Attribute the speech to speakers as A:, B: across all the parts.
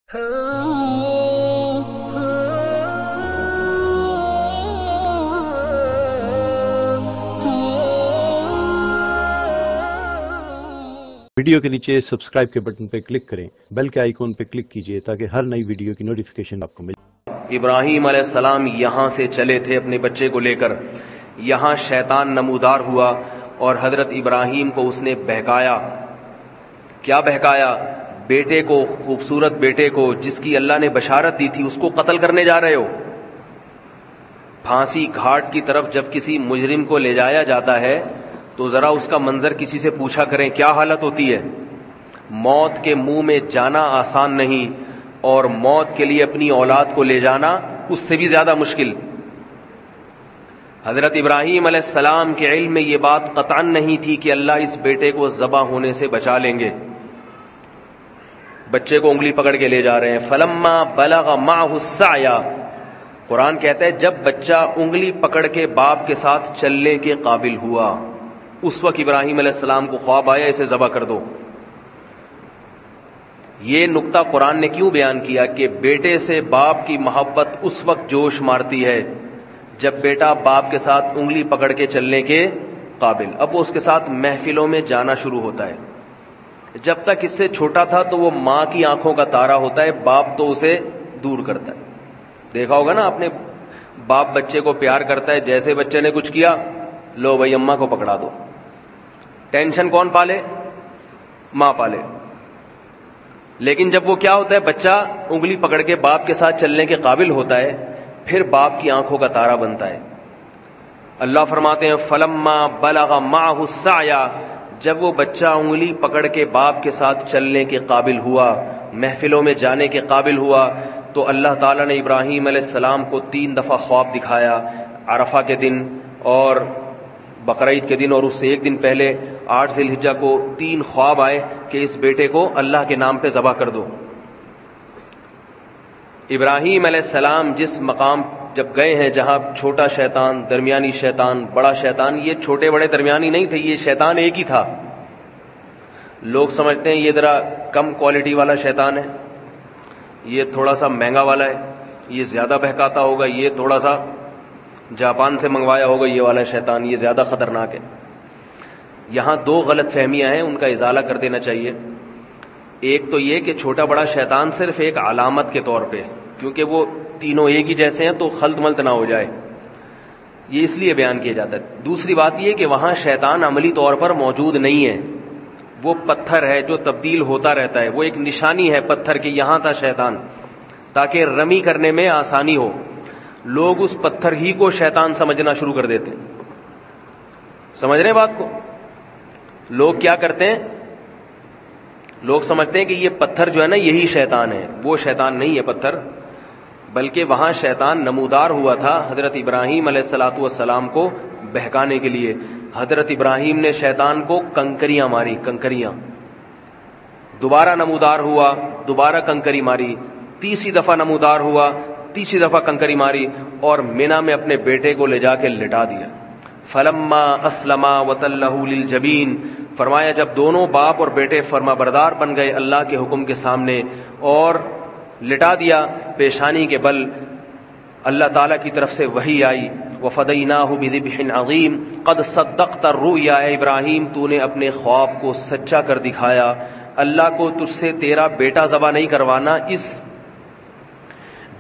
A: Video کے نیچے subscribe کے بٹن پہ کلک کریں، بیل کے آئیکن پہ کلک کیجئے تاکہ ہر نئی ویڈیو کی نوٹیفیکیشن آپ کو ملے۔
B: ابراہیم علیہ السلام یہاں سے چلے تھے اپنے بچے کو لے کر، یہاں شیطان نمودار ہوا اور حضرت ابراہیم کو اس نے بہکایا۔ کیا بہکایا؟ بیٹے کو، خوبصورت بیٹے کو جس کی اللہ نے بشارت دی تھی، اس کو قتل کرنے جا رہے ہو۔ پھانسی گھاٹ کی طرف جب کسی مجرم کو لے جایا جاتا ہے تو ذرا اس کا منظر کسی سے پوچھا کریں، کیا حالت ہوتی ہے؟ موت کے منہ میں جانا آسان نہیں، اور موت کے لیے اپنی اولاد کو لے جانا اس سے بھی زیادہ مشکل۔ حضرت ابراہیم علیہ السلام کے علم میں یہ بات قطعاً نہیں تھی کہ اللہ اس بیٹے کو ذبح ہونے سے بچا لیں گے۔ بچے کو انگلی پکڑ کے لے جا رہے ہیں۔ فلما بلغ معه السعی، قرآن کہتا ہے جب بچہ انگلی پکڑ کے باپ کے ساتھ چلنے کے قابل ہوا، اس وقت ابراہیم علیہ السلام کو خواب آیا اسے ذبح کر دو۔ یہ نقطہ قرآن نے کیوں بیان کیا کہ بیٹے سے باپ کی محبت اس وقت جوش مارتی ہے جب بیٹا باپ کے ساتھ انگلی پکڑ کے چلنے کے قابل۔ اب وہ اس کے ساتھ محفلوں میں جانا شروع ہوتا ہے۔ جب تک اس سے چھوٹا تھا تو وہ ماں کی آنکھوں کا تارا ہوتا ہے، باپ تو اسے دور کرتا ہے۔ دیکھا ہوگا نا آپ نے، باپ بچے کو پیار کرتا ہے، جیسے بچے نے کچھ کیا، لو بھائی اماں کو پکڑا دو۔ ٹینشن کون پالے؟ ماں پالے۔ لیکن جب وہ کیا ہوتا ہے، بچہ انگلی پکڑ کے باپ کے ساتھ چلنے کے قابل ہوتا ہے، پھر باپ کی آنکھوں کا تارا بنتا ہے۔ اللہ فرماتے ہیں فلما بلغ معه السعی، جب وہ بچہ انگلی پکڑ کے باپ کے ساتھ چلنے کے قابل ہوا، محفلوں میں جانے کے قابل ہوا، تو اللہ تعالیٰ نے ابراہیم علیہ السلام کو 3 دفعہ خواب دکھایا، عرفہ کے دن اور بقرعید کے دن، اور اس سے ایک دن پہلے 8 ذی الحجہ کو 3 خواب آئے کہ اس بیٹے کو اللہ کے نام پہ ذبح کر دو۔ ابراہیم علیہ السلام جس مقام جب گئے ہیں جہاں چھوٹا شیطان، درمیانی شیطان، بڑا شیطان، یہ چھوٹے بڑے درمیانی نہیں تھے، یہ شیطان ایک ہی تھا۔ لوگ سمجھتے ہیں یہ ذرا کم کوالٹی والا شیطان ہے، یہ تھوڑا سا مہنگا والا ہے، یہ زیادہ بہکاتا ہوگا، یہ تھوڑا سا جاپان سے منگوایا ہوگا یہ والا شیطان، یہ زیادہ خطرناک ہے۔ یہاں 2 غلط فہمیاں ہیں، ان کا ازالہ کر دینا چاہیے۔ ایک تو یہ کہ چھوٹا بڑا شیطان صرف ایک علامت کے طور پہ، کیونکہ وہ تینوں ایک ہی جیسے ہیں تو خلط ملط نہ ہو جائے، یہ اس لیے بیان کیا جاتا ہے۔ دوسری بات یہ کہ وہاں شیطان عملی طور پر موجود نہیں ہے، وہ پتھر ہے جو تبدیل ہوتا رہتا ہے، وہ ایک نشانی ہے پتھر کی، یہاں تھا شیطان، تاکہ رمی کرنے میں آسانی ہو۔ لوگ اس پتھر ہی کو شیطان سمجھنا شروع کر دیتے ہیں۔ سمجھ رہے ہیں بات کو؟ لوگ کیا کرتے ہیں، لوگ سمجھتے ہیں کہ یہ پتھر جو ہے نا یہی شیطان ہے، وہ شیطان نہیں ہے پتھر، بلکہ وہاں شیطان نمودار ہوا تھا حضرت ابراہیم علیہ السلام کو بہکانے کے لیے۔ حضرت ابراہیم نے شیطان کو کنکریاں ماری، کنکریاں، دوبارہ نمودار ہوا، دوبارہ کنکری ماری، تیسری دفعہ نمودار ہوا، تیسری دفعہ کنکری ماری، اور مینا میں اپنے بیٹے کو لے جا کے لٹا دیا۔ فلما اسلما وتلہ للجبین، فرمایا جب دونوں باپ اور بیٹے فرما بردار بن گئے اللہ کے حکم کے سامنے اور لٹا دیا پیشانی کے بل، اللہ تعالیٰ کی طرف سے وحی آئی، وفدیناہ بذبح عظیم قد صدقت الرؤیا، اے ابراہیم تو نے اپنے خواب کو سچا کر دکھایا، اللہ کو تجھ سے تیرا بیٹا ذبح نہیں کروانا، اس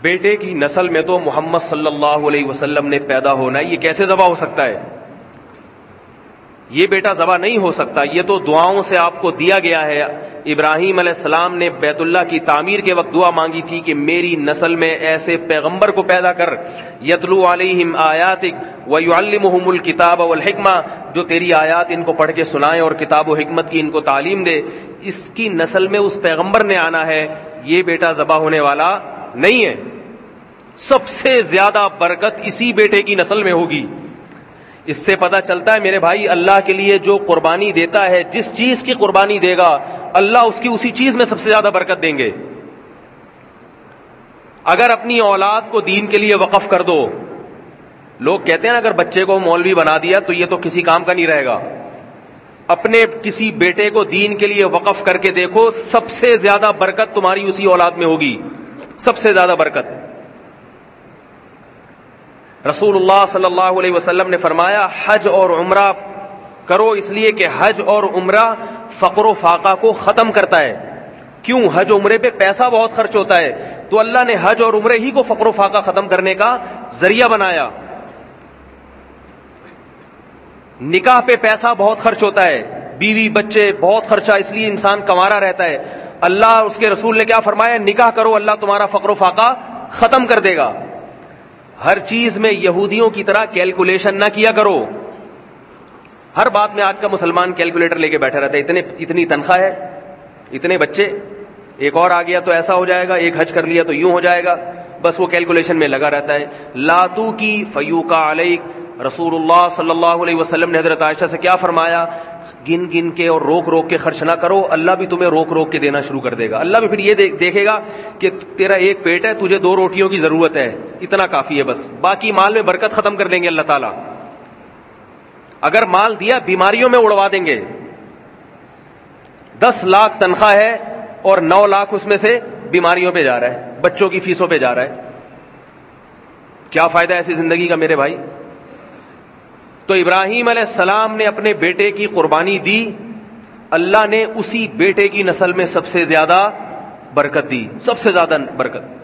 B: بیٹے کی نسل میں تو محمد صلی اللہ علیہ وسلم نے پیدا ہونا ہے، یہ کیسے ذبح ہو سکتا ہے؟ یہ بیٹا ذبح نہیں ہو سکتا، یہ تو دعاؤں سے آپ کو دیا گیا ہے۔ ابراہیم علیہ السلام نے بیت اللہ کی تعمیر کے وقت دعا مانگی تھی کہ میری نسل میں ایسے پیغمبر کو پیدا کر، یتلو علیہم آیاتک ویعلمہم الکتاب والحکمہ، جو تیری آیات ان کو پڑھ کے سنائے اور کتاب و حکمت کی ان کو تعلیم دے۔ اس کی نسل میں اس پیغمبر نے آنا ہے، یہ بیٹا ذبح ہونے والا نہیں ہے۔ سب سے زیادہ برکت اسی بیٹے کی نسل میں ہوگی۔ اس سے پتہ چلتا ہے میرے بھائی، اللہ کے لیے جو قربانی دیتا ہے، جس چیز کی قربانی دے گا اللہ اس کی اسی چیز میں سب سے زیادہ برکت دیں گے۔ اگر اپنی اولاد کو دین کے لیے وقف کر دو، لوگ کہتے ہیں اگر بچے کو مولوی بنا دیا تو یہ تو کسی کام کا نہیں رہے گا، اپنے کسی بیٹے کو دین کے لیے وقف کر کے دیکھو، سب سے زیادہ برکت تمہاری اسی اولاد میں ہوگی، سب سے زیادہ برکت۔ رسول اللہ صلی اللہ علیہ وسلم نے فرمایا حج اور عمرہ کرو، اس لیے کہ حج اور عمرہ فقر و فاقہ کو ختم کرتا ہے۔ کیوں؟ حج عمرے پہ پیسہ بہت خرچ ہوتا ہے، تو اللہ نے حج اور عمرے ہی کو فقر و فاقہ ختم کرنے کا ذریعہ بنایا۔ نکاح پہ پیسہ بہت خرچ ہوتا ہے، بیوی بچے بہت خرچہ، اس لیے انسان کنوارا رہتا ہے۔ اللہ اس کے رسول نے کیا فرمایا؟ نکاح کرو، اللہ تمہارا فقر و فاقہ ختم کر دے گا۔ ہر چیز میں یہودیوں کی طرح کیلکولیشن نہ کیا کرو۔ ہر بات میں آج کا مسلمان کیلکولیٹر لے کے بیٹھا رہتا ہے، اتنی تنخواہ ہے، اتنے بچے، ایک اور آ گیا تو ایسا ہو جائے گا، ایک حج کر لیا تو یوں ہو جائے گا، بس وہ کیلکولیشن میں لگا رہتا ہے۔ لاتو کی فیوکا علیک، رسول اللہ صلی اللہ علیہ وسلم نے حضرت عائشہ سے کیا فرمایا؟ گن گن کے اور روک روک کے خرچ نہ کرو، اللہ بھی تمہیں روک روک کے دینا شروع کر دے گا۔ اللہ بھی پھر یہ دیکھے گا کہ تیرا ایک پیٹ ہے، تجھے 2 روٹیوں کی ضرورت ہے، اتنا کافی ہے بس، باقی مال میں برکت ختم کر دیں گے اللہ تعالیٰ۔ اگر مال دیا بیماریوں میں اڑوا دیں گے۔ 10 لاکھ تنخواہ ہے اور 9 لاکھ اس میں سے بیماریوں پہ جا رہا ہے، بچوں کی فیسوں پہ جا رہا ہے، کیا فائدہ ایسی زندگی کا میرے بھائی؟ تو ابراہیم علیہ السلام نے اپنے بیٹے کی قربانی دی، اللہ نے اسی بیٹے کی نسل میں سب سے زیادہ برکت دی، سب سے زیادہ برکت۔